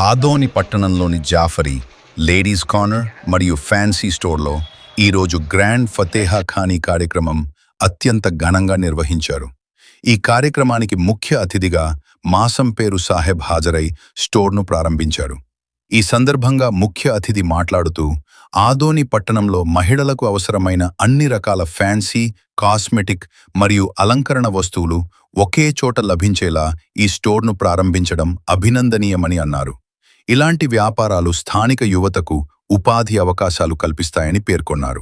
ఆదోని పట్టణంలోని Jaffrey ladies corner మరియు fancy స్టోర్లో ఈరోజు గ్రాండ్ ఫతేహా ఖానీ కార్యక్రమం అత్యంత ఘనంగా నిర్వహించారు. ఈ కార్యక్రమానికి ముఖ్య అతిథిగా మాసంపేరు సాహెబ్ హాజరై స్టోర్ను ప్రారంభించారు. ఈ సందర్భంగా ముఖ్య అతిథి మాట్లాడుతూ ఆదోని పట్టణంలో మహిళలకు అవసరమైన అన్ని రకాల ఫ్యాన్సీ, కాస్మెటిక్ మరియు అలంకరణ వస్తువులు ఒకే చోట లభించేలా ఈ స్టోర్ను ప్రారంభించడం అభినందనీయమని అన్నారు. ఇలాంటి వ్యాపారాలు స్థానిక యువతకు ఉపాధి అవకాశాలు కల్పిస్తాయని పేర్కొన్నారు.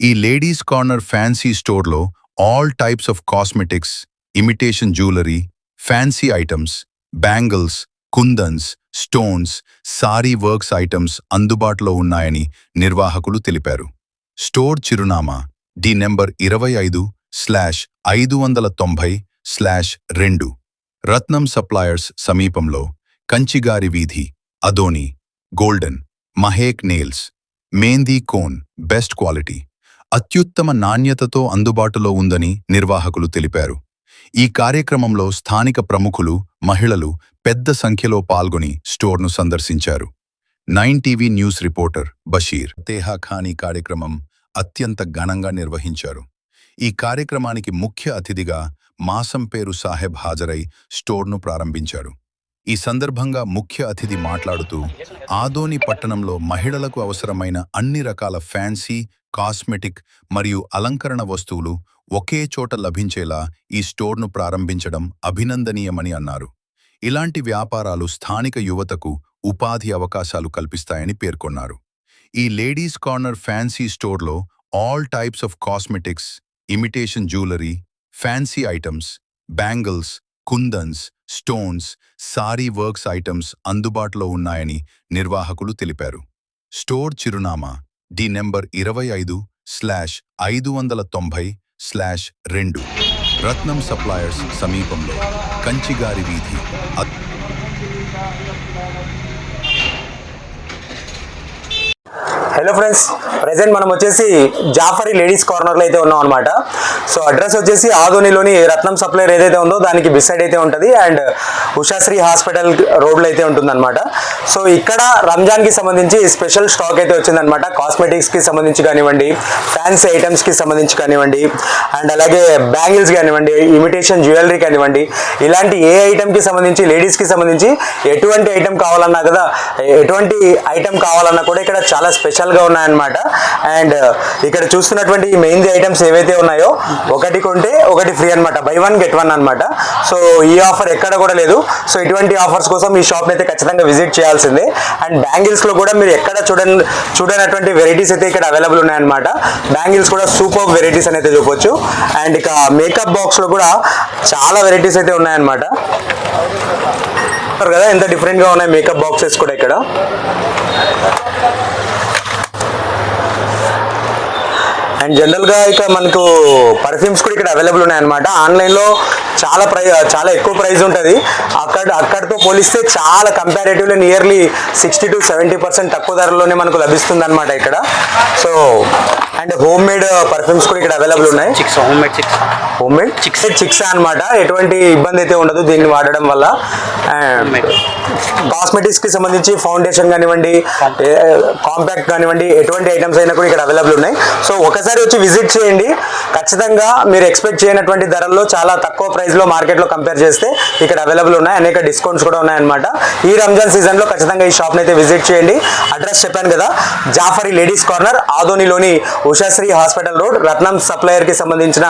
ఈ లేడీస్ కార్నర్ ఫ్యాన్సీ స్టోర్లో all types of cosmetics, imitation jewellery, fancy items, bangles, kundans, stones, sorry works items అందుబాటులో ఉన్నాయని నిర్వాహకులు తెలిపారు. స్టోర్ చిరునామా డి నెంబర్ 25/590/2 రత్నం సప్లయర్స్ సమీపంలో, కంచిగారి వీధి, Adoni. Golden Mahek nails, mehndi cone best quality, అత్యుత్తమ నాణ్యతతో అందుబాటులో ఉందని నిర్వాహకులు తెలిపారు. ఈ కార్యక్రమంలో స్థానిక ప్రముఖులు, మహిళలు పెద్ద సంఖ్యలో పాల్గొని స్టోర్ను సందర్శించారు. 9 టీవీ న్యూస్ రిపోర్టర్ బషీర్. ఫతేహా ఖానీ కార్యక్రమం అత్యంత ఘనంగా నిర్వహించారు. ఈ కార్యక్రమానికి ముఖ్య అతిథిగా మాసంపేరు సాహెబ్ హాజరై స్టోర్ను ప్రారంభించారు. ఈ సందర్భంగా ముఖ్య అతిథి మాట్లాడుతూ ఆదోని పట్టణంలో మహిళలకు అవసరమైన అన్ని రకాల ఫ్యాన్సీ, కాస్మెటిక్ మరియు అలంకరణ వస్తువులు ఒకే చోట లభించేలా ఈ స్టోర్ను ప్రారంభించడం అభినందనీయమని అన్నారు. ఇలాంటి వ్యాపారాలు స్థానిక యువతకు ఉపాధి అవకాశాలు కల్పిస్తాయని పేర్కొన్నారు. ఈ లేడీస్ కార్నర్ ఫ్యాన్సీ స్టోర్లో all types of cosmetics, imitation jewellery, fancy items, bangles, kundans, stones, sorry works items అందుబాటులో ఉన్నాయని నిర్వాహకులు తెలిపారు. స్టోర్ చిరునామా డి నెంబర్ 25/590/2 రత్నం సప్లయర్స్ సమీపంలో, కంచిగారి వీధి. హలో ఫ్రెండ్స్, ప్రజెంట్ మనం వచ్చేసి జాఫరీ లేడీస్ కార్నర్లో అయితే ఉన్నాం అనమాట. సో అడ్రస్ వచ్చేసి ఆదోనిలోని రత్నం సప్లైర్ ఏదైతే ఉందో దానికి బిసైడ్ అయితే ఉంటుంది, అండ్ ఉషాశ్రీ హాస్పిటల్ రోడ్లో అయితే ఉంటుందన్నమాట. సో ఇక్కడ రంజాన్కి సంబంధించి స్పెషల్ స్టాక్ అయితే వచ్చిందనమాట. కాస్మెటిక్స్కి సంబంధించి కానివ్వండి, ఫ్యాన్సీ ఐటమ్స్కి సంబంధించి కానివ్వండి, అండ్ అలాగే బ్యాంగిల్స్ కానివ్వండి, ఇమిటేషన్ జ్యువెలరీ కానివ్వండి, ఇలాంటి ఏ ఐటమ్కి సంబంధించి, లేడీస్కి సంబంధించి ఎటువంటి ఐటమ్ కావాలన్నా కదా, ఎటువంటి ఐటమ్ కావాలన్నా కూడా ఇక్కడ చాలా స్పెషల్గా ఉన్నాయన్నమాట. అండ్ ఇక్కడ చూస్తున్నటువంటి మెయిన్ ఐటమ్స్ ఏవైతే ఉన్నాయో, ఒకటి కొంటే ఒకటి ఫ్రీ అనమాట, బై 1 get 1 అనమాట. సో ఈ ఆఫర్ ఎక్కడ కూడా లేదు. సో ఇటువంటి ఆఫర్స్ కోసం ఈ షాప్ అయితే ఖచ్చితంగా విజిట్ చేయాల్సిందే. అండ్ బ్యాంగిల్స్ లో కూడా మీరు ఎక్కడ చూడనటువంటి వెరైటీస్ అయితే ఇక్కడ అవైలబుల్ ఉన్నాయన్నమాట. బ్యాంగిల్స్ కూడా సూపర్ వెరైటీస్ అని అయితే చూపొచ్చు. అండ్ ఇక మేకప్ బాక్స్ లో కూడా చాలా వెరైటీస్ అయితే ఉన్నాయన్నమాట. కదా ఎంత డిఫరెంట్ గా ఉన్నాయి మేకప్ బాక్సెస్ కూడా ఇక్కడ. అండ్ జనరల్గా ఇక మనకు పర్ఫ్యూమ్స్ కూడా ఇక్కడ అవైలబుల్ ఉన్నాయన్నమాట. ఆన్లైన్లో చాలా ఎక్కువ ప్రైస్ ఉంటుంది. అక్కడితో పోలిస్తే చాలా కంపారేటివ్లీ నియర్లీ 60 to 70% తక్కువ ధరలోనే మనకు లభిస్తుంది అనమాట ఇక్కడ. So and home made perfumes కూడా ఇక్కడ అవైలబుల్ ఉన్నాయి. హోమ్ మేడ్ చిక్స్ అనమాట. ఎటువంటి ఇబ్బంది అయితే ఉండదు దీన్ని వాడడం వల్ల. కాస్మెటిక్స్ కి సంబంధించి ఫౌండేషన్ కానివ్వండి, కాంపాక్ట్ కానివ్వండి, ఎటువంటి ఐటమ్స్ అయినా కూడా ఇక్కడ అవైలబుల్ ఉన్నాయి. సో ఒకసారి వచ్చి విజిట్ చేయండి. ఖచ్చితంగా మీరు ఎక్స్పెక్ట్ చేయనటువంటి ధరల్లో చాలా తక్కువ ప్రైస్ లో మార్కెట్ లో కంపేర్ చేస్తే ఇక్కడ అవైలబుల్ ఉన్నాయి. అనేక డిస్కౌంట్స్ కూడా ఉన్నాయన్నమాట. ఈ రంజాన్ సీజన్ లో ఖచ్చితంగా ఈ షాప్ అయితే విజిట్ చేయండి. అడ్రస్ చెప్పాను కదా, జాఫరీ లేడీస్ కార్నర్, ఆదోనిలోని Ushasri hospital road, Ratnam supplier కి సంబంధించిన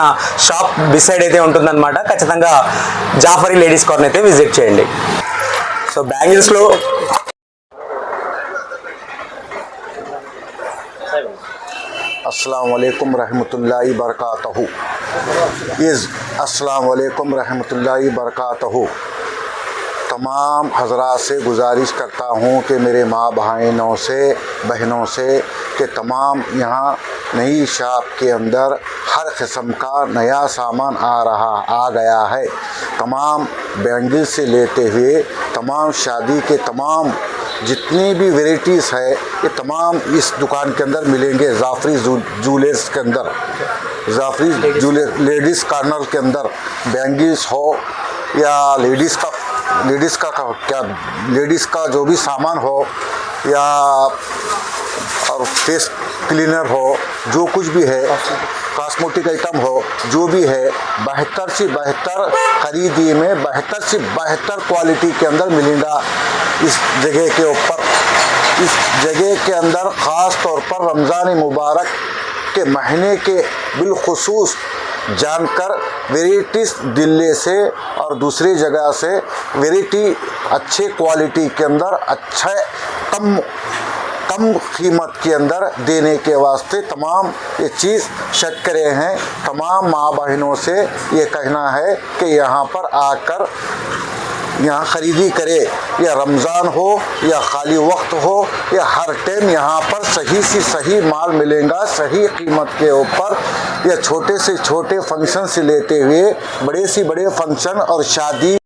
షాప్ బిసైడ్ అయితే ఉంటుందన్నమాట. ఖచ్చితంగా జాఫరీ లేడీస్ కార్నర్ అయితే విజిట్ చేయండి. సో బ్యాంగిల్స్ లో अस्सलाम वालेकुम रहमतुल्लाहि बरकातहू। अस्सलाम वालेकुम रहमतुल्लाहि बरकातहू। तमाम हज़रात से गुजारिश करता हूँ कि मेरे माँ बहनों से कि तमाम यहाँ नई शॉप के अंदर हर किस्म का नया सामान आ गया है। तमाम बैंगल से लेते हुए तमाम शादी के तमाम जितनी भी वेराइटीज़ है ये तमाम इस दुकान के अंदर मिलेंगे। जाफरी ज्वेलर्स के अंदर, जाफरी ज्वेलर लेडीज़ कार्नर के अंदर बैंगल्स हो या लेडीज़ का लेडीज़ का क्या, लेडीज़ का जो भी सामान हो या और फेस क्लीनर हो, जो कुछ भी है, कॉस्मेटिक आइटम हो, जो भी है, बेहतर से बेहतर खरीदी में बेहतर से बेहतर क्वालिटी के अंदर मिलेगा इस जगह के ऊपर। इस जगह के अंदर ख़ास तौर पर रमज़ान मुबारक के महीने के बिलखुसूस जानकर वेराइटीज़ दिल्ली से और दूसरी जगह से वेराइटी अच्छे क्वालिटी के अंदर अच्छे कम कीमत के अंदर देने के वास्ते तमाम ये चीज़ शट करे हैं। तमाम माँ बहनों से ये कहना है कि यहाँ पर आकर यहाँ ख़रीदी करे, या रमज़ान हो या खाली वक्त हो या हर टाइम यहाँ पर सही से सही माल मिलेगा सही कीमत के ऊपर। या छोटे से छोटे फंक्शन से लेते हुए बड़े से बड़े फंक्शन और शादी